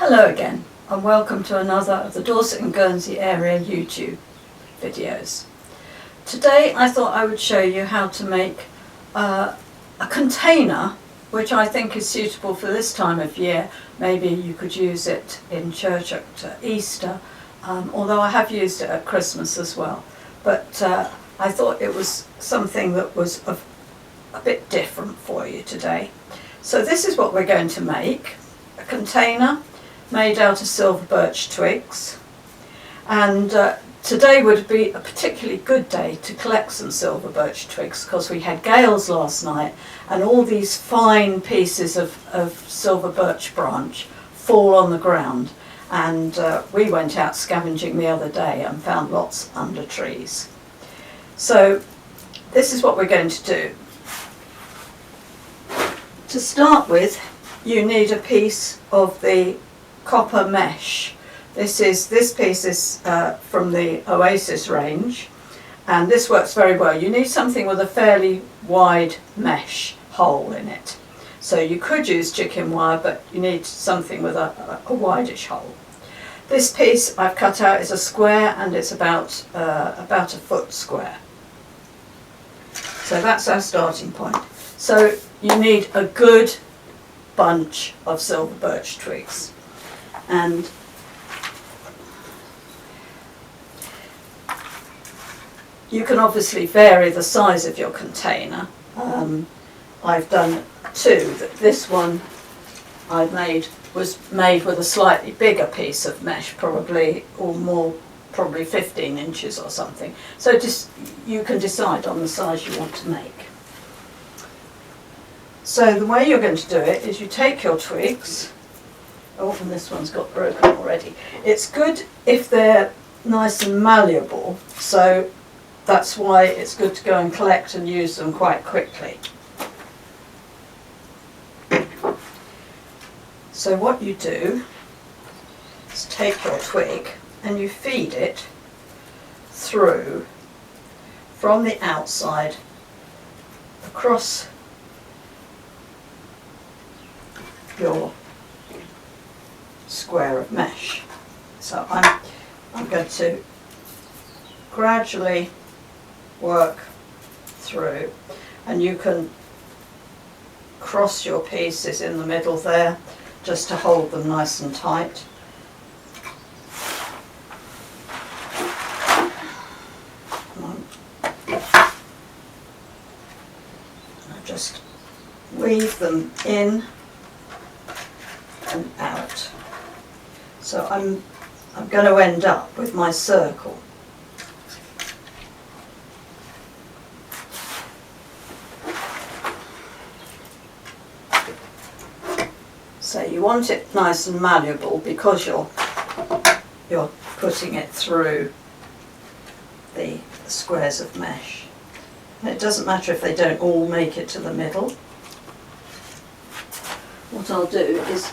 Hello again, and welcome to another of the Dorset and Guernsey area YouTube videos. Today I thought I would show you how to make a container which I think is suitable for this time of year. Maybe you could use it in church at Easter, although I have used it at Christmas as well. But I thought it was something that was a bit different for you today. So this is what we're going to make: a container made out of silver birch twigs, and today would be a particularly good day to collect some silver birch twigs because we had gales last night and all these fine pieces of silver birch branch fall on the ground, and we went out scavenging the other day and found lots under trees. So this is what we're going to do. To start with, you need a piece of the copper mesh. This piece is from the Oasis range, and this works very well. You need something with a fairly wide mesh hole in it. So you could use chicken wire, but you need something with a wideish hole. This piece I've cut out is a square, and it's about a foot square. So that's our starting point. So you need a good bunch of silver birch twigs, and you can obviously vary the size of your container. I've done two. This one was made with a slightly bigger piece of mesh, probably 15 inches or something. So just you can decide on the size you want to make. So the way you're going to do it is you take your twigs. Oh, and this one's got broken already. It's good if they're nice and malleable, so that's why it's good to go and collect and use them quite quickly. So what you do is take your twig and you feed it through from the outside across your square of mesh. So I'm going to gradually work through, and you can cross your pieces in the middle there just to hold them nice and tight. I just weave them in and out. So I'm going to end up with my circle. So you want it nice and malleable because you're putting it through the squares of mesh. And it doesn't matter if they don't all make it to the middle. What I'll do is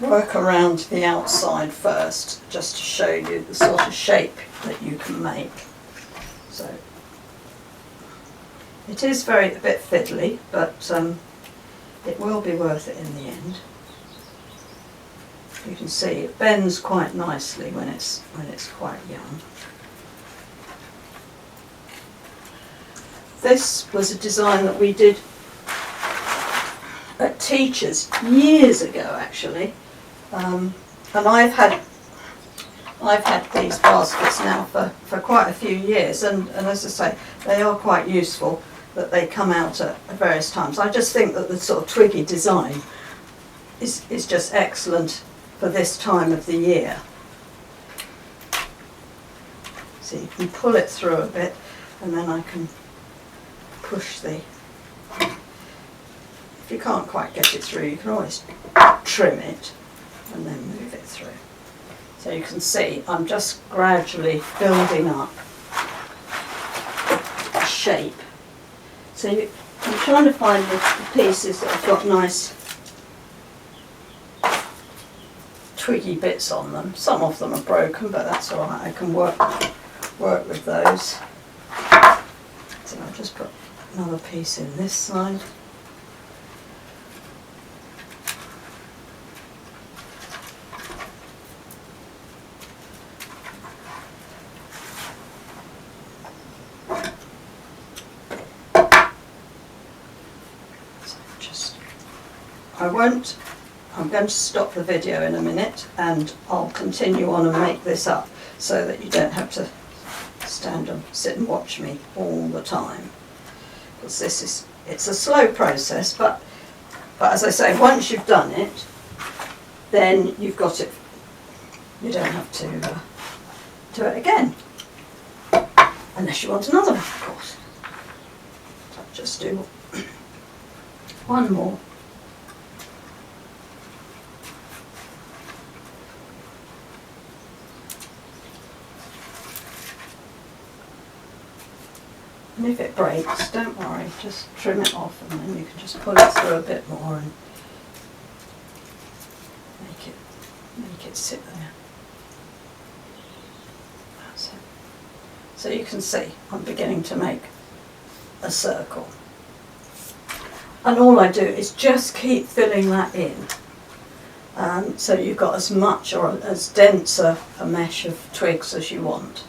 work around the outside first, just to show you the sort of shape that you can make. So it is a bit fiddly, but it will be worth it in the end. You can see it bends quite nicely when it's quite young. This was a design that we did at Teachers years ago, actually, and I've had these baskets now for quite a few years, and as I say, they are quite useful that they come out at various times. I just think that the sort of Twiggy design is just excellent for this time of the year. So you can pull it through a bit, and then I can push if you can't quite get it through, you can always trim it and then move it through. So you can see I'm just gradually building up a shape. So I'm trying to find the pieces that have got nice twiggy bits on them. Some of them are broken, but that's all right. I can work with those. So I'll just put another piece in this side. I'm going to stop the video in a minute and I'll continue on and make this up so that you don't have to stand and sit and watch me all the time. Because it's a slow process, but as I say, once you've done it, then you've got it. You don't have to do it again. Unless you want another one, of course. So I'll just do one more. And if it breaks, don't worry, just trim it off and then you can just pull it through a bit more and make it sit there. That's it. So you can see I'm beginning to make a circle. And all I do is just keep filling that in. So you've got as much or as dense a mesh of twigs as you want.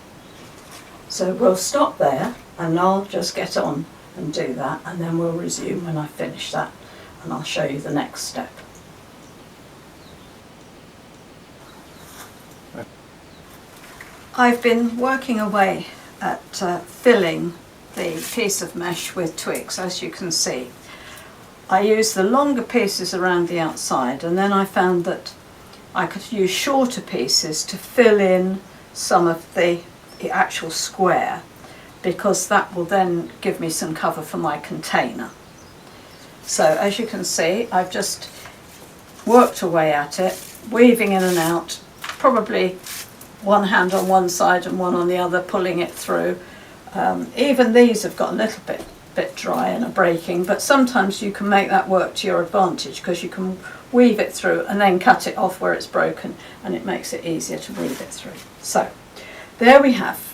So we'll stop there and I'll just get on and do that, and then we'll resume when I finish that and I'll show you the next step. I've been working away at filling the piece of mesh with twigs, as you can see. I used the longer pieces around the outside, and then I found that I could use shorter pieces to fill in some of the actual square, because that will then give me some cover for my container. So as you can see, I've just worked away at it, weaving in and out, probably one hand on one side and one on the other, pulling it through. Even these have got a little bit dry and are breaking, but sometimes you can make that work to your advantage, because you can weave it through and then cut it off where it's broken, and it makes it easier to weave it through. So there we have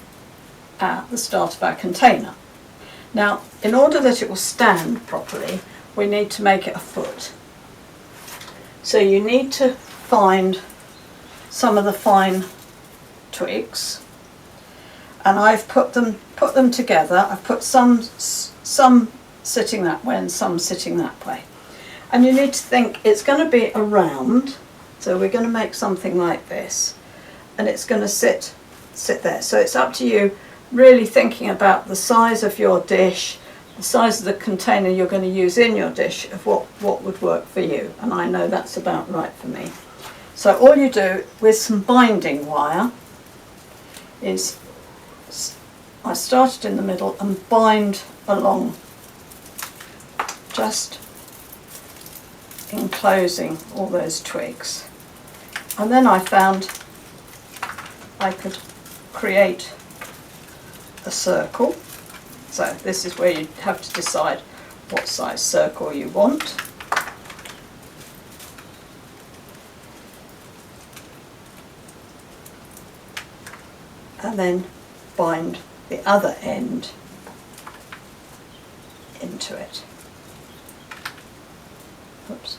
the start of our container. Now, in order that it will stand properly, we need to make it a foot. So you need to find some of the fine twigs, and I've put them together. I've put some sitting that way and some sitting that way. And you need to think it's going to be a round, so we're going to make something like this, and it's going to sit there. So it's up to you, really thinking about the size of your dish, the size of the container you're going to use in your dish, of what would work for you. And I know that's about right for me. So all you do with some binding wire is, I started in the middle and bind along, just enclosing all those twigs. And then I found I could create a circle. So this is where you have to decide what size circle you want. And then bind the other end into it. Oops.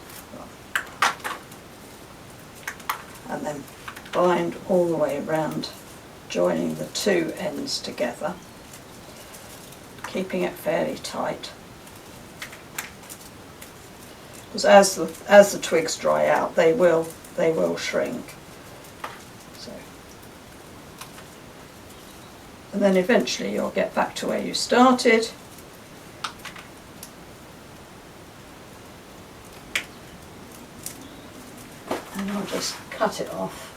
And then bind all the way around, joining the two ends together, keeping it fairly tight. Because as the twigs dry out, they will shrink. So, and then eventually you'll get back to where you started. And I'll just cut it off.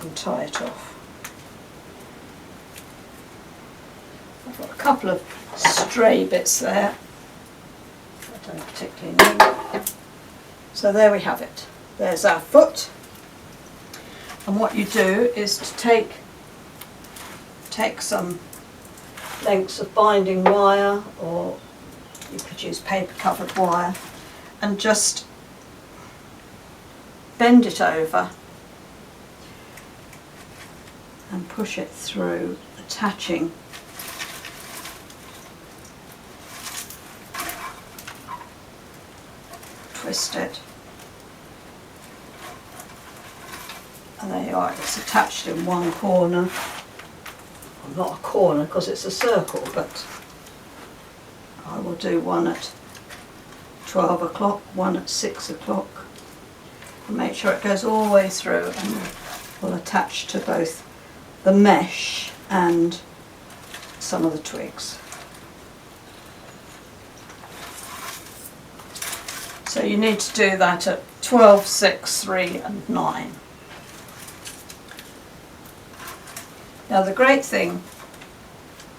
And tie it off. I've got a couple of stray bits there I don't particularly need. So there we have it. There's our foot. And what you do is to take some lengths of binding wire, or you could use paper covered wire, and just bend it over and push it through, attaching twist it, and there you are. It's attached in one corner, well, not a corner because it's a circle, but do one at 12 o'clock, one at 6 o'clock. And make sure it goes all the way through and will attach to both the mesh and some of the twigs. So you need to do that at 12, 6, 3 and 9. Now the great thing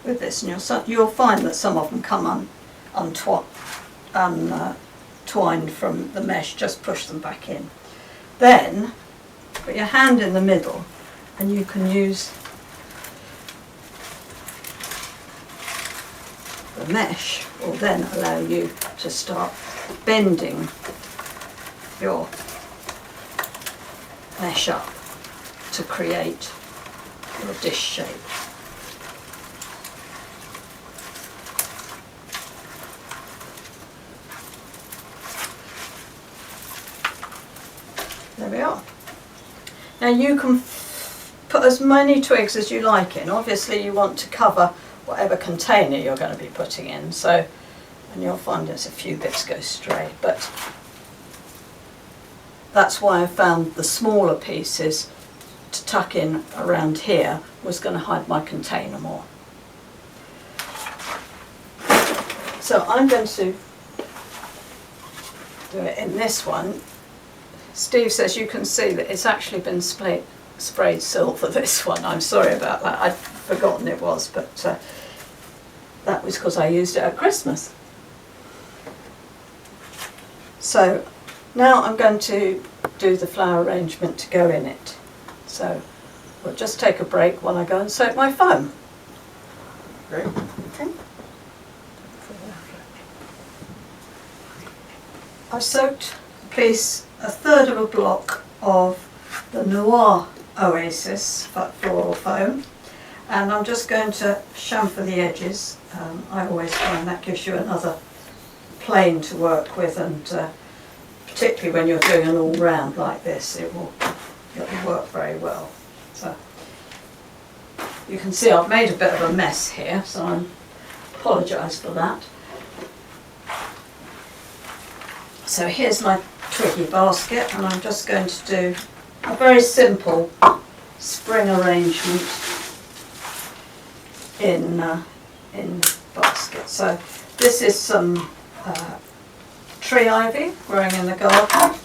with this, and you'll find that some of them come untwined from the mesh, just push them back in. Then put your hand in the middle and you can use the mesh will then allow you to start bending your mesh up to create your dish shape. There we are. Now you can put as many twigs as you like in. Obviously you want to cover whatever container you're going to be putting in, so, and you'll find there's a few bits go stray, but that's why I found the smaller pieces to tuck in around here was going to hide my container more. So I'm going to do it in this one. Steve says you can see that it's actually been sprayed silver, this one. I'm sorry about that, I'd forgotten it was, but that was because I used it at Christmas. So now I'm going to do the flower arrangement to go in it. So we'll just take a break while I go and soak my foam. Great. Okay. I've soaked a piece, a third of a block of the Noir Oasis floral foam, and I'm just going to chamfer the edges. I always find that gives you another plane to work with, and particularly when you're doing an all round like this, it'll work very well. So you can see I've made a bit of a mess here, so I apologise for that. So here's my Twiggy basket, and I'm just going to do a very simple spring arrangement in basket. So this is some tree ivy growing in the garden,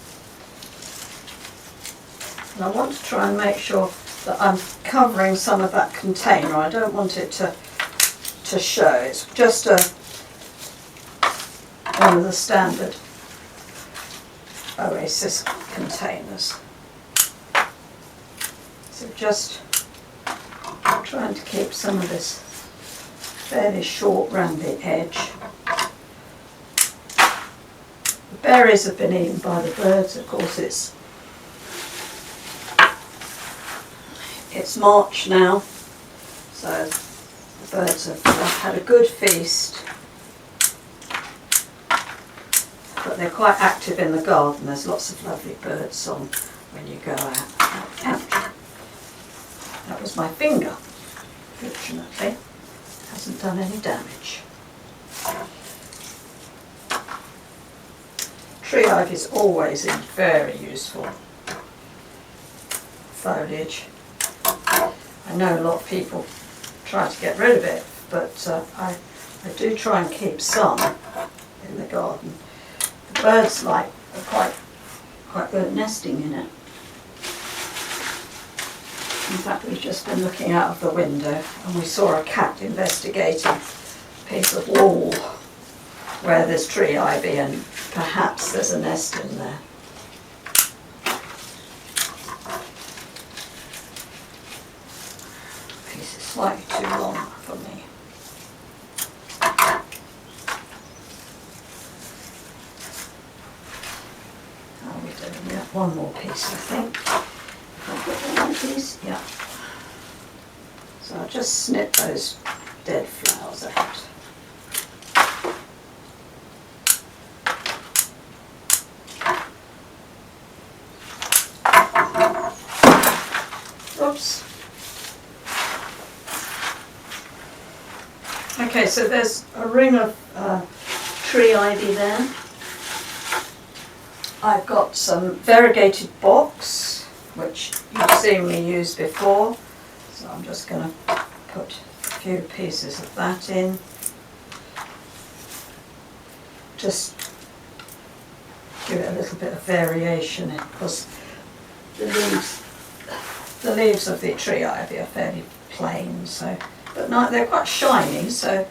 and I want to try and make sure that I'm covering some of that container. I don't want it to show. It's just one of the standard Oasis containers. So just trying to keep some of this fairly short round the edge. The berries have been eaten by the birds. Of course it's March now, so the birds have had a good feast. But they're quite active in the garden. There's lots of lovely bird song when you go out. Ouch. That was my finger. Fortunately, hasn't done any damage. Tree ivy is always in very useful foliage. I know a lot of people try to get rid of it, but I do try and keep some in the garden. The birds are quite good at nesting in it. In fact, we've just been looking out of the window and we saw a cat investigating a piece of wall where there's tree ivy, and perhaps there's a nest in there. The piece is slightly too long for me. We have one more piece, I think. If I put one of these, yeah. So I'll just snip those dead flowers out. Oops. Okay, so there's a ring of tree ivy there. I've got some variegated box, which you've seen me use before, so I'm just going to put a few pieces of that in. Just give it a little bit of variation because the leaves of the tree ivy are fairly plain, so but no, they're quite shiny, so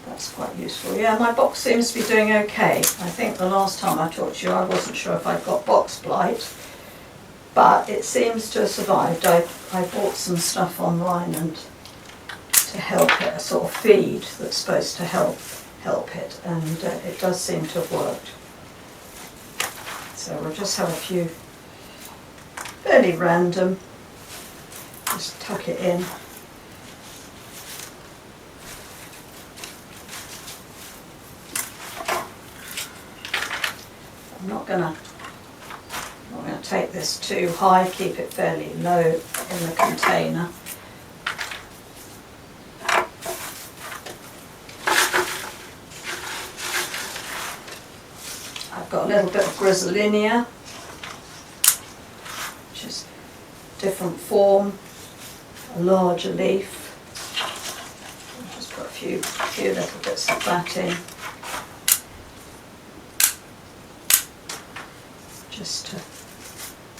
that's quite useful. Yeah, my box seems to be doing okay. I think the last time I talked to you I wasn't sure if I'd got box blight, but it seems to have survived. I bought some stuff online and to help it, a sort of feed that's supposed to help it, and it does seem to have worked. So we'll just have a few fairly random, just tuck it in. I'm not gonna take this too high, keep it fairly low in the container. I've got a little bit of Grizzlinia, which is different form, a larger leaf. I'll just put a few little bits of that in, just to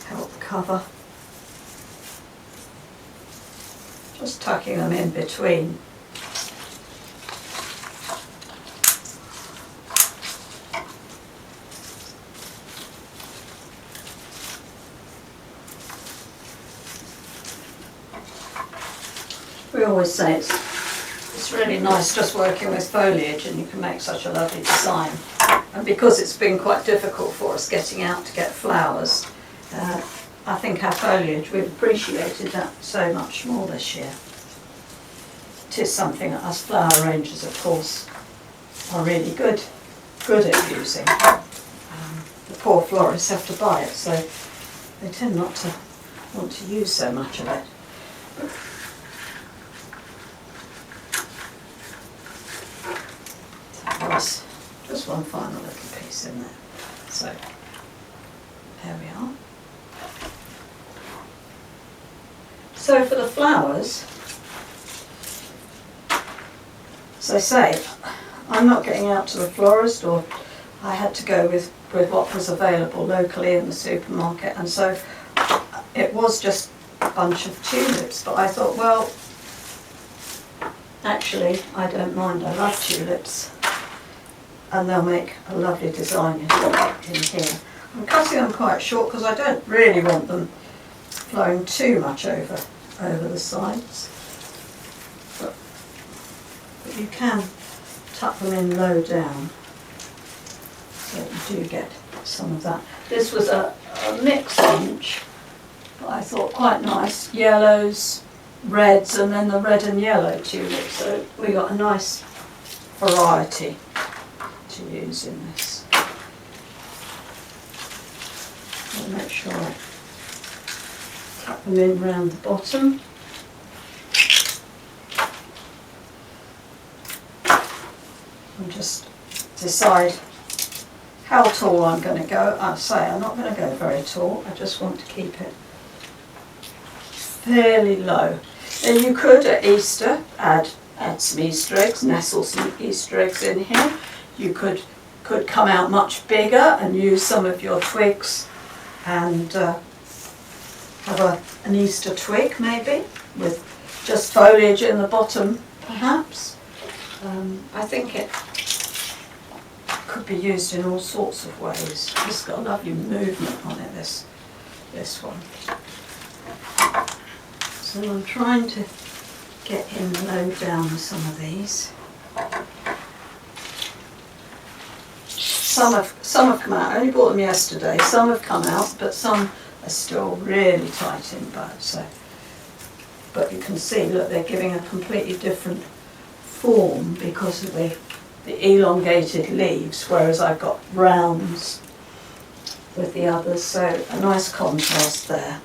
help cover. Just tucking them in between. We always say it's really nice just working with foliage, and you can make such a lovely design. And because it's been quite difficult for us getting out to get flowers, I think our foliage, we've appreciated that so much more this year. It is something that us flower rangers, of course, are really good at using. The poor florists have to buy it, so they tend not to want to use so much of it. Just one final little piece in there. So there we are. So for the flowers, as I say, I'm not getting out to the florist, or I had to go with what was available locally in the supermarket, and so it was just a bunch of tulips, but I thought, well, actually I don't mind, I love tulips. And they'll make a lovely design in here. I'm cutting them quite short because I don't really want them flowing too much over the sides. But you can tuck them in low down, so you do get some of that. This was a mixed bunch, but I thought quite nice. Yellows, reds, and then the red and yellow tulips. So we got a nice variety to use in this. I'll make sure I tuck them in round the bottom. And just decide how tall I'm going to go. I'll say I'm not going to go very tall, I just want to keep it fairly low. Then you could at Easter add some Easter eggs, nestle some Easter eggs in here. You could come out much bigger and use some of your twigs and have an Easter twig maybe, with just foliage in the bottom perhaps. I think it could be used in all sorts of ways. It's got a lovely movement on it, this one. So I'm trying to get in low down with some of these. Some have come out. I only bought them yesterday. Some have come out, but some are still really tight in bud. So, but you can see, look, they're giving a completely different form because of the elongated leaves, whereas I've got rounds with the others. So a nice contrast there.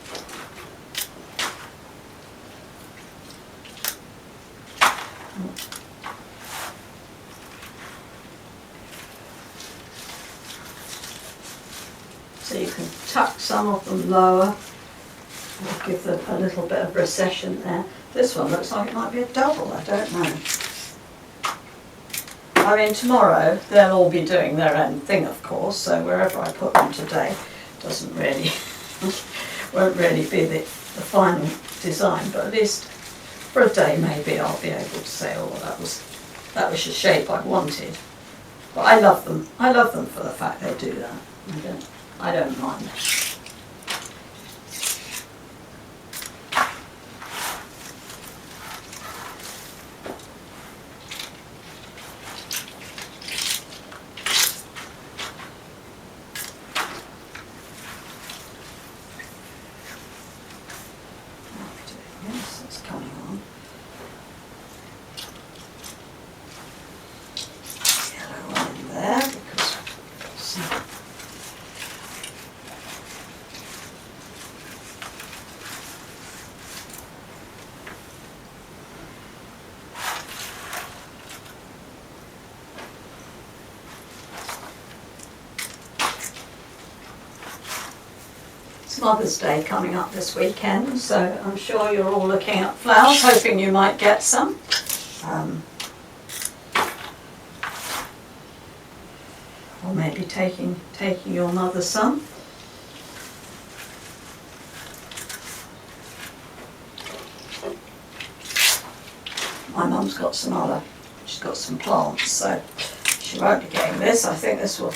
So you can tuck some of them lower, and give them a little bit of recession there. This one looks like it might be a double, I don't know. I mean, tomorrow they'll all be doing their own thing, of course, so wherever I put them today doesn't really, won't really be the final design, but at least for a day maybe I'll be able to say, oh, that was the shape I wanted. But I love them. I love them for the fact they do that. I don't mind. Yes, it's coming on. Yellow one in there because it's Mother's Day coming up this weekend, so I'm sure you're all looking at flowers, hoping you might get some. Or maybe taking your mother some. My mum's got some other, she's got some plants, so she won't be getting this. I think this will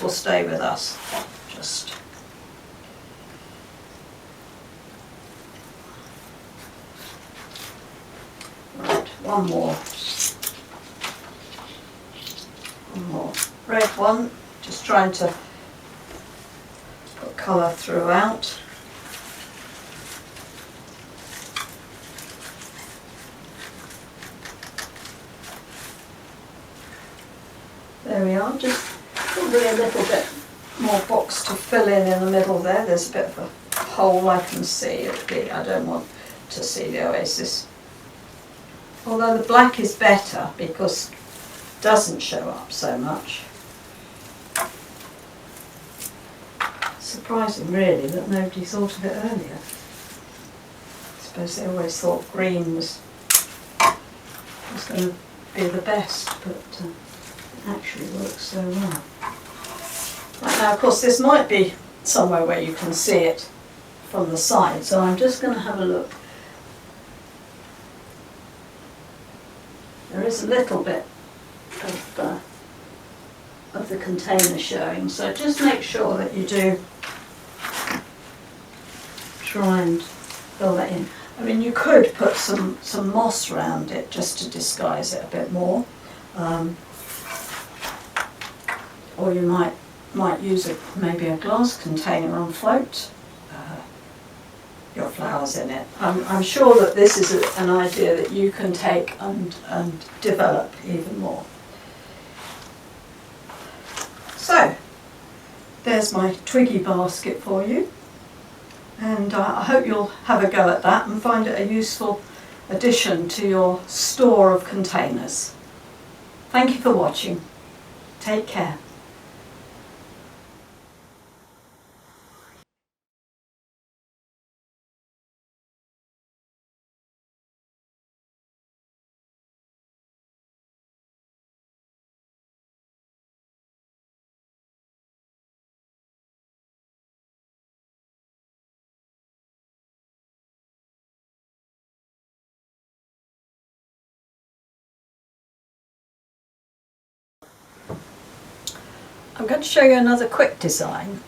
stay with us. Just right, one more red one, just trying to put colour throughout. There we are, just probably a little bit more box to fill in the middle there. There's a bit of a hole I can see. I don't want to see the oasis. Although the black is better because it doesn't show up so much. Surprising really that nobody thought of it earlier. I suppose they always thought green was going to be the best, but it actually works so well. Right, now of course this might be somewhere where you can see it from the side, so I'm just going to have a look. There is a little bit of the container showing, so just make sure that you do try and fill that in. I mean, you could put some moss around it just to disguise it a bit more, or you might use maybe a glass container on float your flowers in it. I'm sure that this is an idea that you can take and develop even more. So, there's my Twiggy basket for you, and I hope you'll have a go at that and find it a useful addition to your store of containers. Thank you for watching. Take care. I'm going to show you another quick design.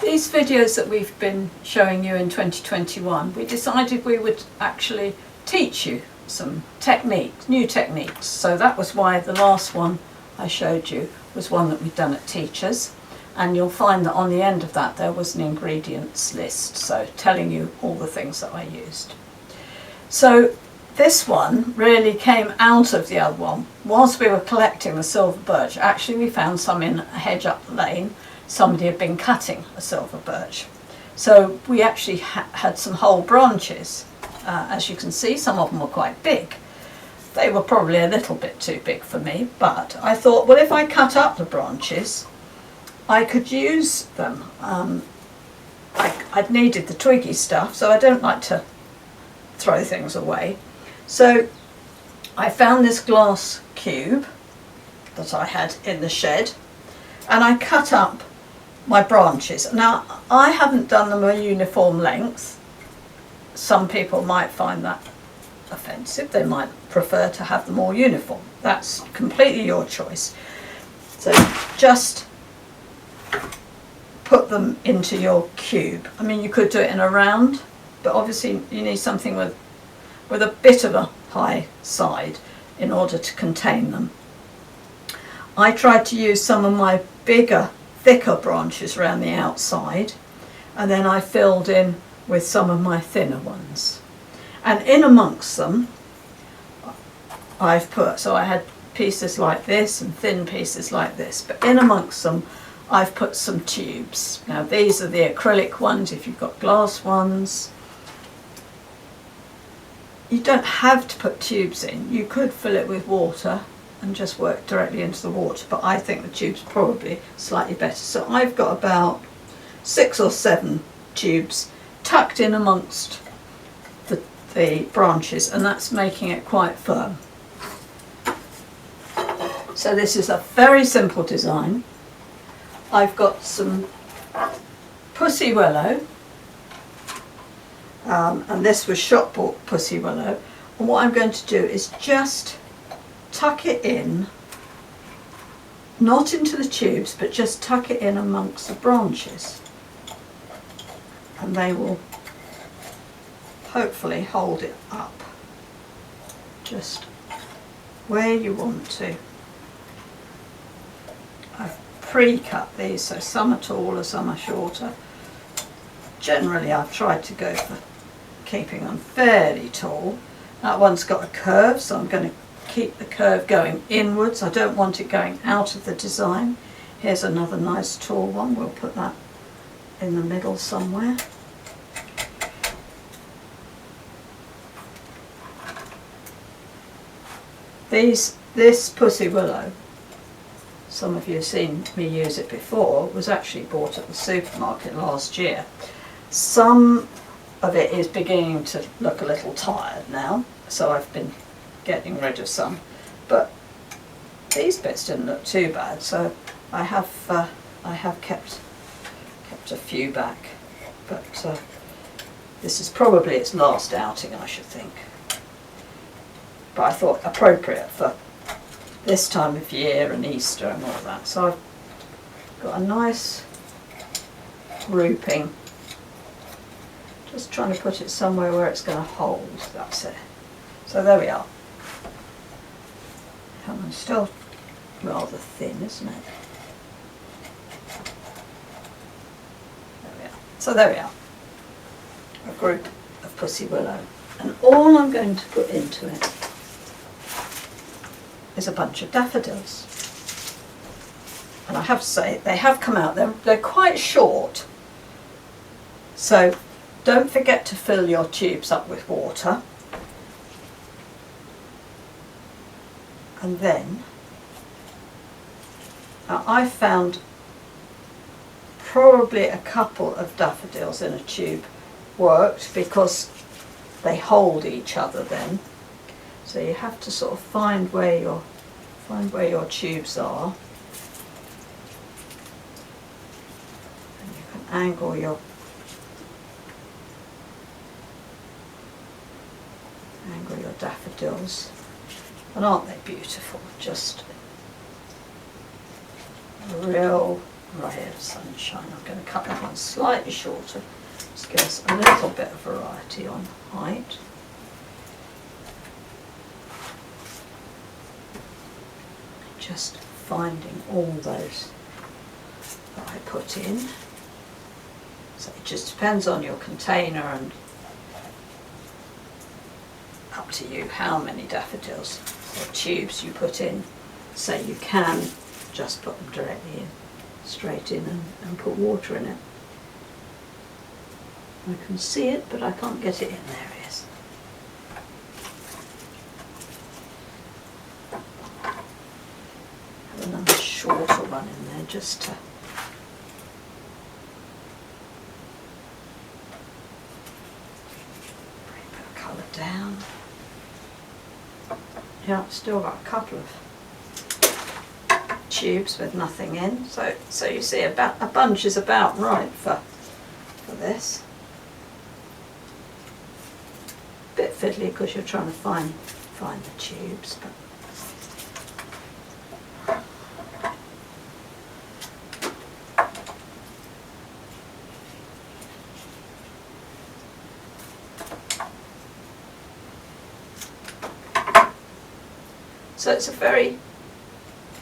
These videos that we've been showing you in 2021, we decided we would actually teach you some techniques, new techniques. So that was why the last one I showed you was one that we'd done at Teachers, and you'll find that on the end of that there was an ingredients list, so telling you all the things that I used. So this one really came out of the other one. Whilst we were collecting the silver birch, actually we found some in a hedge up the lane. Somebody had been cutting a silver birch. So we actually had some whole branches. As you can see, some of them were quite big. They were probably a little bit too big for me, but I thought, well, if I cut up the branches, I could use them. I'd needed the Twiggy stuff, so I don't like to throw things away. So I found this glass cube that I had in the shed, and I cut up my branches. Now, I haven't done them a uniform length. Some people might find that offensive. They might prefer to have them all uniform. That's completely your choice. So just put them into your cube. I mean, you could do it in a round, but obviously you need something with a bit of a high side in order to contain them. I tried to use some of my bigger, thicker branches around the outside, and then I filled in with some of my thinner ones. And in amongst them, I've put, so I had pieces like this and thin pieces like this, but in amongst them, I've put some tubes. Now these are the acrylic ones. If you've got glass ones, you don't have to put tubes in. You could fill it with water and just work directly into the water, but I think the tube's probably slightly better. So I've got about 6 or 7 tubes tucked in amongst the branches, and that's making it quite firm. So this is a very simple design. I've got some pussy willow, and this was shop bought pussy willow, and what I'm going to do is just tuck it in, not into the tubes, but just tuck it in amongst the branches, and they will hopefully hold it up just where you want to. I've pre-cut these, so some are taller, some are shorter. Generally I've tried to go for keeping them fairly tall. That one's got a curve, so I'm going to keep the curve going inwards. I don't want it going out of the design. Here's another nice tall one. We'll put that in the middle somewhere. This pussy willow, some of you have seen me use it before, was actually bought at the supermarket last year. Some of it is beginning to look a little tired now, so I've been getting rid of some, but these bits didn't look too bad, so I have kept a few back, but this is probably its last outing, I should think. But I thought appropriate for this time of year and Easter and all that. So I've got a nice grouping. Just trying to put it somewhere where it's going to hold. That's it. So there we are. That one's still rather thin, isn't it? There we are. So there we are. A group of pussy willow. And all I'm going to put into it is a bunch of daffodils. And I have to say, they have come out, they're quite short. So don't forget to fill your tubes up with water. And then, I found probably a couple of daffodils in a tube worked because they hold each other then. So you have to sort of find where your tubes are, and you can angle your daffodils. And aren't they beautiful? Just a real ray of sunshine. I'm going to cut that one slightly shorter to give us a little bit of variety on height. Just finding all those that I put in. So it just depends on your container and up to you how many daffodils or tubes you put in. So you can just put them directly in, straight in, and put water in it. I can see it, but I can't get it in. There it is. Have another shorter one in there just to down. Yeah, I've still got a couple of tubes with nothing in, so you see about a bunch is about right for this. Bit fiddly because you're trying to find the tubes, but so it's a very,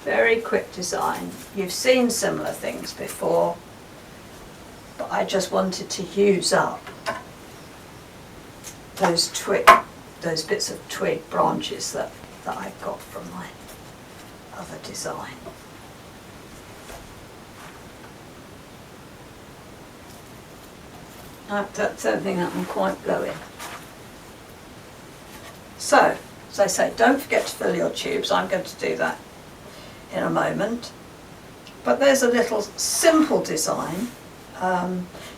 very quick design. You've seen similar things before, but I just wanted to use up those bits of twig branches that I got from my other design. That's something that I'm quite blowing. So, as I say, don't forget to fill your tubes. I'm going to do that in a moment. But there's a little simple design.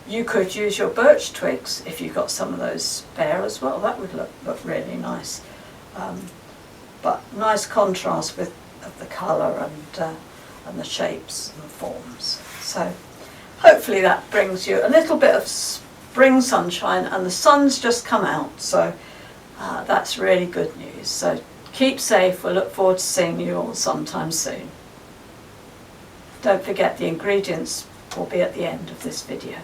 You could use your birch twigs if you've got some of those spare as well. That would look really nice. But nice contrast with the colour and the shapes and forms. So hopefully that brings you a little bit of spring sunshine, and the sun's just come out, so that's really good news. So keep safe. We'll look forward to seeing you all sometime soon. Don't forget the ingredients will be at the end of this video.